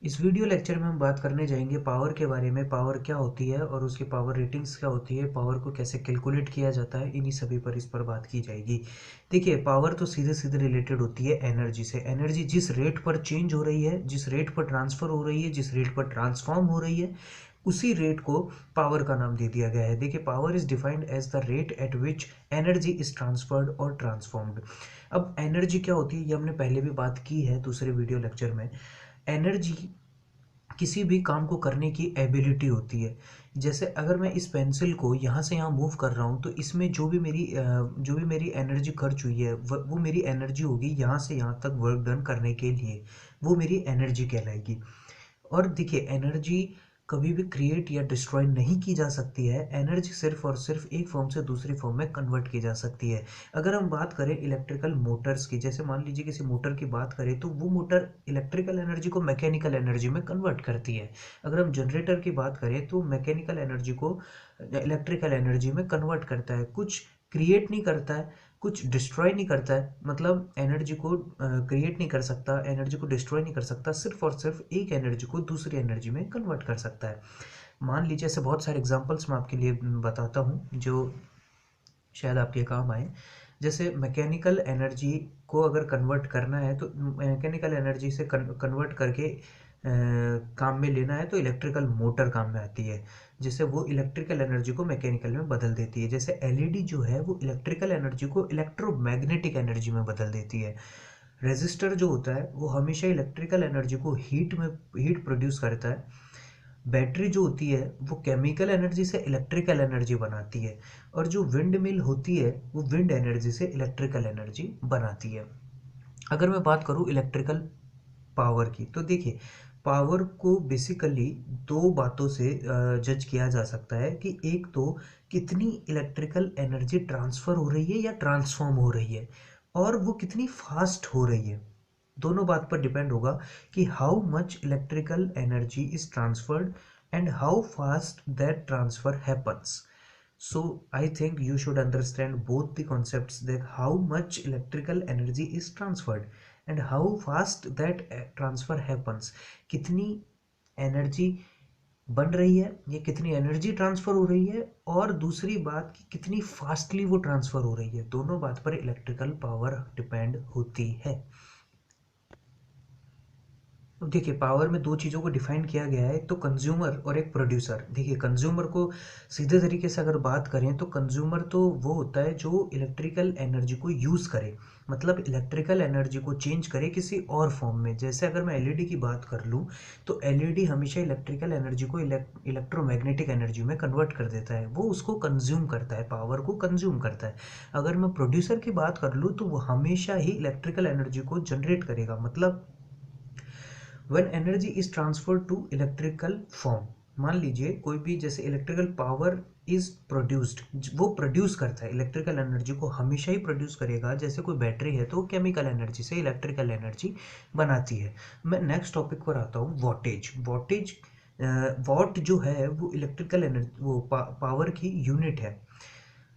इस video lecture में हम बात करने जाएंगे पावर के बारे में। पावर क्या होती है और उसकी पावर रेटिंग्स क्या होती है, पावर को कैसे कैलकुलेट किया जाता है, इन्हीं सभी पर इस पर बात की जाएगी। देखिए, पावर तो सीधे सीधे रिलेटेड होती है एनर्जी से। एनर्जी जिस रेट पर चेंज हो रही है, जिस रेट पर ट्रांसफ़र हो रही है, जिस रेट पर ट्रांसफॉर्म हो रही है, उसी रेट को पावर का नाम दे दिया गया है। देखिए, power is defined as the rate at which energy is transferred और ट्रांसफॉर्म्ड। अब एनर्जी क्या होती है, ये हमने पहले भी बात की है दूसरे वीडियो लेक्चर में। एनर्जी किसी भी काम को करने की एबिलिटी होती है। जैसे अगर मैं इस पेंसिल को यहाँ से यहाँ मूव कर रहा हूँ, तो इसमें जो भी मेरी एनर्जी खर्च हुई है, वो मेरी एनर्जी होगी यहाँ से यहाँ तक वर्क डन करने के लिए। वो मेरी एनर्जी कहलाएगी। और देखिए, एनर्जी कभी भी क्रिएट या डिस्ट्रॉय नहीं की जा सकती है। एनर्जी सिर्फ और सिर्फ एक फॉर्म से दूसरी फॉर्म में कन्वर्ट की जा सकती है। अगर हम बात करें इलेक्ट्रिकल मोटर्स की, जैसे मान लीजिए किसी मोटर की बात करें, तो वो मोटर इलेक्ट्रिकल एनर्जी को मैकेनिकल एनर्जी में कन्वर्ट करती है। अगर हम जनरेटर की बात करें तो मैकेनिकल एनर्जी को इलेक्ट्रिकल एनर्जी में कन्वर्ट करता है। कुछ क्रिएट नहीं करता है, कुछ डिस्ट्रॉय नहीं करता है। मतलब एनर्जी को क्रिएट नहीं कर सकता, एनर्जी को डिस्ट्रॉय नहीं कर सकता, सिर्फ और सिर्फ एक एनर्जी को दूसरी एनर्जी में कन्वर्ट कर सकता है। मान लीजिए, ऐसे बहुत सारे एग्जांपल्स मैं आपके लिए बताता हूँ जो शायद आपके काम आए। जैसे मैकेनिकल एनर्जी को अगर कन्वर्ट करना है, तो मैकेनिकल एनर्जी से कन्वर्ट करके काम में लेना है, तो इलेक्ट्रिकल मोटर काम में आती है। जैसे वो इलेक्ट्रिकल एनर्जी को मैकेनिकल में बदल देती है। जैसे एलईडी जो है वो इलेक्ट्रिकल एनर्जी को इलेक्ट्रोमैग्नेटिक एनर्जी में बदल देती है। रेजिस्टर जो होता है वो हमेशा इलेक्ट्रिकल एनर्जी को हीट प्रोड्यूस करता है। बैटरी जो होती है वो केमिकल एनर्जी से इलेक्ट्रिकल एनर्जी बनाती है। और जो विंड मिल होती है वो विंड एनर्जी से इलेक्ट्रिकल एनर्जी बनाती है। अगर मैं बात करूँ इलेक्ट्रिकल पावर की, तो देखिए, पावर को बेसिकली दो बातों से जज किया जा सकता है कि एक तो कितनी इलेक्ट्रिकल एनर्जी ट्रांसफ़र हो रही है या ट्रांसफॉर्म हो रही है, और वो कितनी फास्ट हो रही है। दोनों बात पर डिपेंड होगा कि how much electrical energy is transferred and how fast that transfer happens. So I think you should understand both the concepts, that how much electrical energy is transferred and how fast that transfer happens. कितनी energy बन रही है, ये कितनी energy transfer हो रही है, और दूसरी बात कि कितनी फास्टली वो ट्रांसफर हो रही है। दोनों बात पर इलेक्ट्रिकल पावर डिपेंड होती है। अब देखिए, पावर में दो चीज़ों को डिफाइन किया गया है, एक तो कंज्यूमर और एक प्रोड्यूसर। देखिए, कंज्यूमर को सीधे तरीके से अगर बात करें तो कंज्यूमर तो वो होता है जो इलेक्ट्रिकल एनर्जी को यूज़ करे, मतलब इलेक्ट्रिकल एनर्जी को चेंज करे किसी और फॉर्म में। जैसे अगर मैं एलईडी की बात कर लूँ, तो एलईडी हमेशा इलेक्ट्रिकल एनर्जी को इलेक्ट्रोमैग्नेटिक एनर्जी में कन्वर्ट कर देता है। वो उसको कंज्यूम करता है, पावर को कंज्यूम करता है। अगर मैं प्रोड्यूसर की बात कर लूँ, तो वो हमेशा ही इलेक्ट्रिकल एनर्जी को जनरेट करेगा। मतलब when energy is transferred to electrical form, मान लीजिए कोई भी, जैसे इलेक्ट्रिकल पावर इज प्रोड्यूस्ड, वो प्रोड्यूस करता है इलेक्ट्रिकल एनर्जी को, हमेशा ही प्रोड्यूस करेगा। जैसे कोई बैटरी है तो वो केमिकल एनर्जी से इलेक्ट्रिकल एनर्जी बनाती है। मैं नेक्स्ट टॉपिक पर आता हूँ, वॉटेज। वॉट जो है वो इलेक्ट्रिकल एनर्जी, वो पावर की यूनिट है।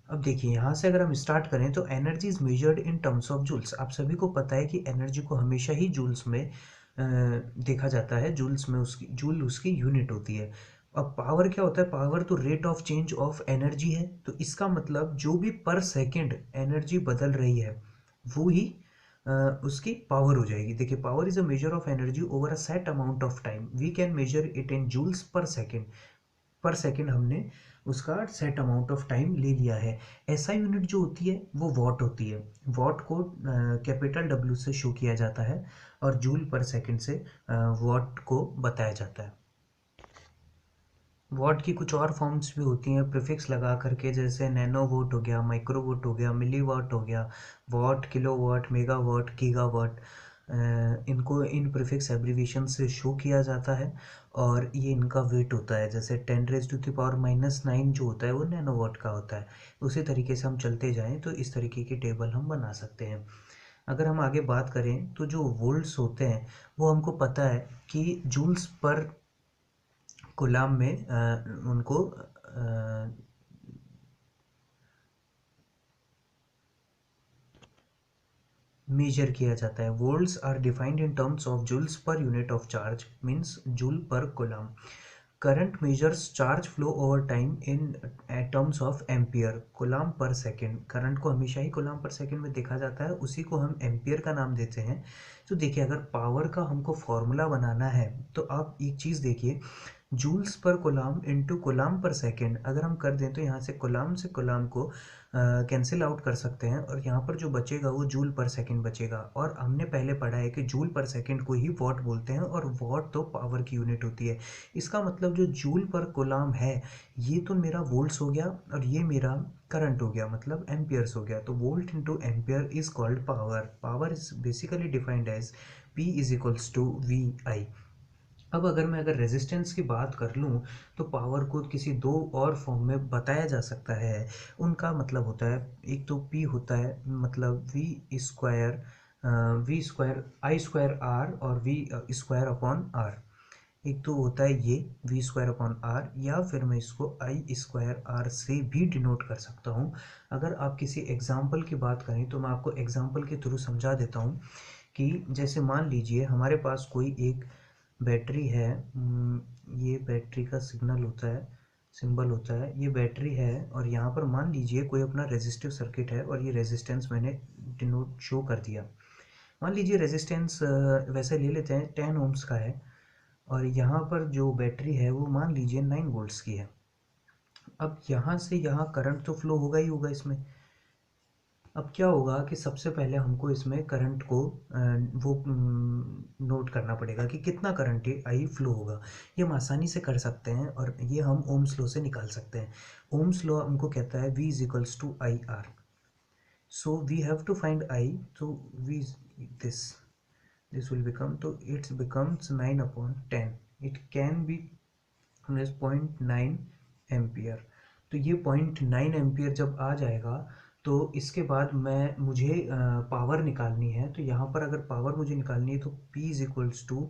अब देखिए, यहाँ से अगर हम स्टार्ट करें तो energy is measured in terms of joules. आप सभी को पता है कि एनर्जी को हमेशा ही जूल्स में देखा जाता है। जूल्स में जूल उसकी यूनिट होती है। अब पावर क्या होता है? पावर तो rate of change of energy है। तो इसका मतलब जो भी पर सेकेंड एनर्जी बदल रही है वो ही उसकी पावर हो जाएगी। देखिए, power is a measure of energy over a set amount of time. We can measure it in joules per second. Per second हमने उसका सेट अमाउंट ऑफ टाइम ले लिया है। ऐसा यूनिट जो होती है वो वॉट होती है। वॉट को कैपिटल डब्ल्यू से शो किया जाता है, और जूल पर सेकंड से वॉट को बताया जाता है। वॉट की कुछ और फॉर्म्स भी होती हैं प्रीफिक्स लगा करके, जैसे नैनो वोट हो गया, माइक्रो वोट हो गया, मिली वॉट हो गया, what, kilo watt, mega what, giga watt. इनको इन प्रीफिक्स एब्रीविएशन से शो किया जाता है, और ये इनका वेट होता है। जैसे 10⁻⁻⁹ जो होता है वो नैनो वॉट का होता है। उसी तरीके से हम चलते जाएं तो इस तरीके की टेबल हम बना सकते हैं। अगर हम आगे बात करें तो जो वोल्ट्स होते हैं वो हमको पता है कि जूल्स पर गुलाम में उनको मेजर किया जाता है। Volts are defined in terms of joules per unit of charge, means joule per coulomb. Current measures charge flow over time in terms of ampere coulomb per second. Current को हमेशा ही coulomb per second में देखा जाता है, उसी को हम ampere का नाम देते हैं। तो देखिए, अगर पावर का हमको फॉर्मूला बनाना है तो आप एक चीज़ देखिए, joules per Kolam into Kolam पर सेकेंड अगर हम कर दें तो यहाँ से कोलाम को कैंसिल आउट कर सकते हैं, और यहाँ पर जो बचेगा वो जूल पर सेकेंड बचेगा। और हमने पहले पढ़ा है कि जूल पर सेकेंड को ही वॉट बोलते हैं, और वॉट तो पावर की यूनिट होती है। इसका मतलब जो जूल पर कोलाम है ये तो मेरा वोल्ट्स हो गया, और ये मेरा करंट हो गया, मतलब एम्पियर्स हो गया। तो volt into ampere is called power. Power is basically defined as P is equals to VI। अब अगर रेजिस्टेंस की बात कर लूँ तो पावर को किसी दो और फॉर्म में बताया जा सकता है। उनका मतलब होता है, एक तो P होता है, मतलब V square I square R, और V स्क्वायर अपॉन आर। एक तो होता है ये V स्क्वायर अपॉन आर, या फिर मैं इसको आई स्क्वायर आर से भी डिनोट कर सकता हूँ। अगर आप किसी एग्जाम्पल की बात करें तो मैं आपको एग्जाम्पल के थ्रू समझा देता हूँ कि जैसे मान लीजिए हमारे पास कोई एक बैटरी है। ये बैटरी का सिग्नल होता है, सिंबल होता है, ये बैटरी है। और यहाँ पर मान लीजिए कोई अपना रेजिस्टिव सर्किट है, और ये रेजिस्टेंस मैंने डिनोट शो कर दिया। मान लीजिए रेजिस्टेंस वैसे ले लेते हैं 10 ओम्स का है, और यहाँ पर जो बैटरी है वो मान लीजिए 9 वोल्ट्स की है। अब यहाँ से यहाँ करंट तो फ्लो होगा ही होगा इसमें। अब क्या होगा कि सबसे पहले हमको इसमें करंट को वो नोट करना पड़ेगा कि कितना करंट आई फ्लो होगा। ये हम आसानी से कर सकते हैं, और ये हम ओम्स लॉ से निकाल सकते हैं। ओम्स लॉ हमको कहता है V is equals to I R. So we have to find I, तो V this this will become, तो it's becomes 9/10। It can be 0.9 ampere. तो ये 0.9 एम्पियर जब आ जाएगा तो इसके बाद मुझे पावर निकालनी है। तो यहाँ पर अगर पावर मुझे निकालनी है तो P is equals to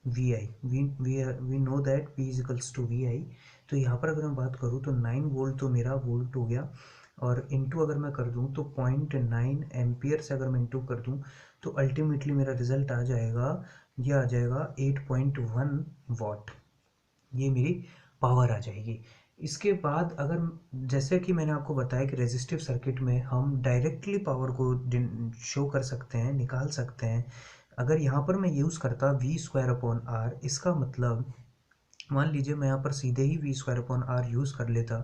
V I. We know that P is equals to V I. तो यहाँ पर अगर मैं बात करूँ तो 9 वोल्ट तो मेरा वोल्ट हो गया, और इंटू अगर मैं कर दूँ तो 0.9 एम्पियर से अगर मैं इंटू कर दूँ तो अल्टीमेटली मेरा रिजल्ट आ जाएगा, ये आ जाएगा 8.1 वॉट। ये मेरी पावर आ जाएगी। इसके बाद अगर, जैसे कि मैंने आपको बताया कि रेजिस्टिव सर्किट में हम डायरेक्टली पावर को शो कर सकते हैं, निकाल सकते हैं। अगर यहाँ पर मैं यूज़ करता V स्क्वायर अपॉन आर, इसका मतलब मान लीजिए मैं यहाँ पर सीधे ही V square upon R use कर लेता,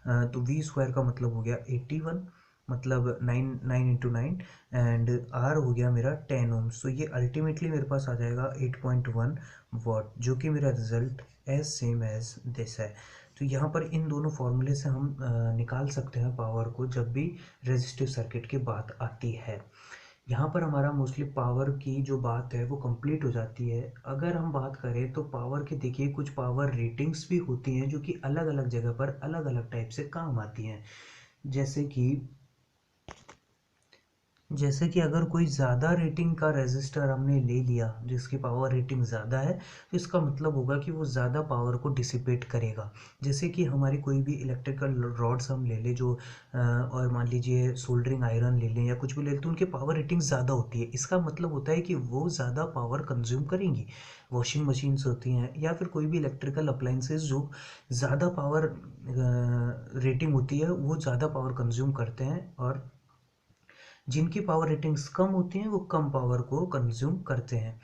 तो V स्क्वायर का मतलब हो गया 81, मतलब 9 एंड R हो गया मेरा 10 ओम्स। तो ये अल्टीमेटली मेरे पास आ जाएगा 8.1 वॉट, जो कि मेरा result as same as this है। तो यहाँ पर इन दोनों फॉर्मूले से हम निकाल सकते हैं पावर को जब भी रेजिस्टिव सर्किट की बात आती है। यहाँ पर हमारा मोस्टली पावर की जो बात है वो कंप्लीट हो जाती है। अगर हम बात करें तो पावर के, देखिए, कुछ पावर रेटिंग्स भी होती हैं जो कि अलग अलग जगह पर अलग अलग टाइप से काम आती हैं। जैसे कि अगर कोई ज़्यादा रेटिंग का रेजिस्टर हमने ले लिया जिसकी पावर रेटिंग ज़्यादा है, तो इसका मतलब होगा कि वो ज़्यादा पावर को डिसिपेट करेगा। जैसे कि हमारी कोई भी इलेक्ट्रिकल रॉड्स हम ले लें जो और मान लीजिए सोल्डरिंग आयरन ले लें या कुछ भी ले लें, तो उनकी पावर रेटिंग ज़्यादा होती है। इसका मतलब होता है कि वो ज़्यादा पावर कंज्यूम करेंगी। वॉशिंग मशीन्स होती हैं या फिर कोई भी इलेक्ट्रिकल अप्लाइंसेस जो ज़्यादा पावर रेटिंग होती है वो ज़्यादा पावर कंज्यूम करते हैं, और जिनकी पावर रेटिंग्स कम होती हैं वो कम पावर को कंज्यूम करते हैं।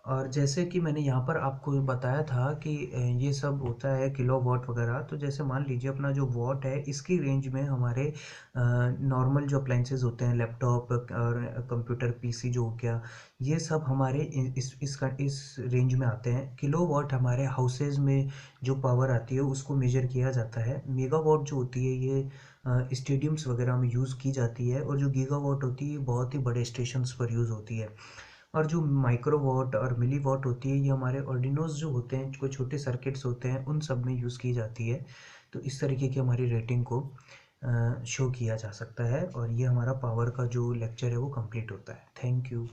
और जैसे कि मैंने यहाँ पर आपको बताया था कि ये सब होता है किलो वॉट वगैरह। तो जैसे मान लीजिए अपना जो वॉट है इसकी रेंज में हमारे नॉर्मल जो अप्लाइंसेस होते हैं, लैपटॉप और कंप्यूटर पीसी जो हो गया, ये सब हमारे इस रेंज में आते हैं। किलो वॉट हमारे हाउसेज में जो पावर आती है उसको मेजर किया जाता है। मेगा वॉट जो होती है ये स्टेडियम्स वगैरह में यूज़ की जाती है, और जो गीगा वॉट होती है बहुत ही बड़े स्टेशंस पर यूज़ होती है। और जो माइक्रो वॉट और मिली वॉट होती है ये हमारे ऑर्डिनोज जो होते हैं, कोई छोटे सर्किट्स होते हैं, उन सब में यूज़ की जाती है। तो इस तरीके की हमारी रेटिंग को शो किया जा सकता है, और ये हमारा पावर का जो लेक्चर है वो कंप्लीट होता है। Thank you.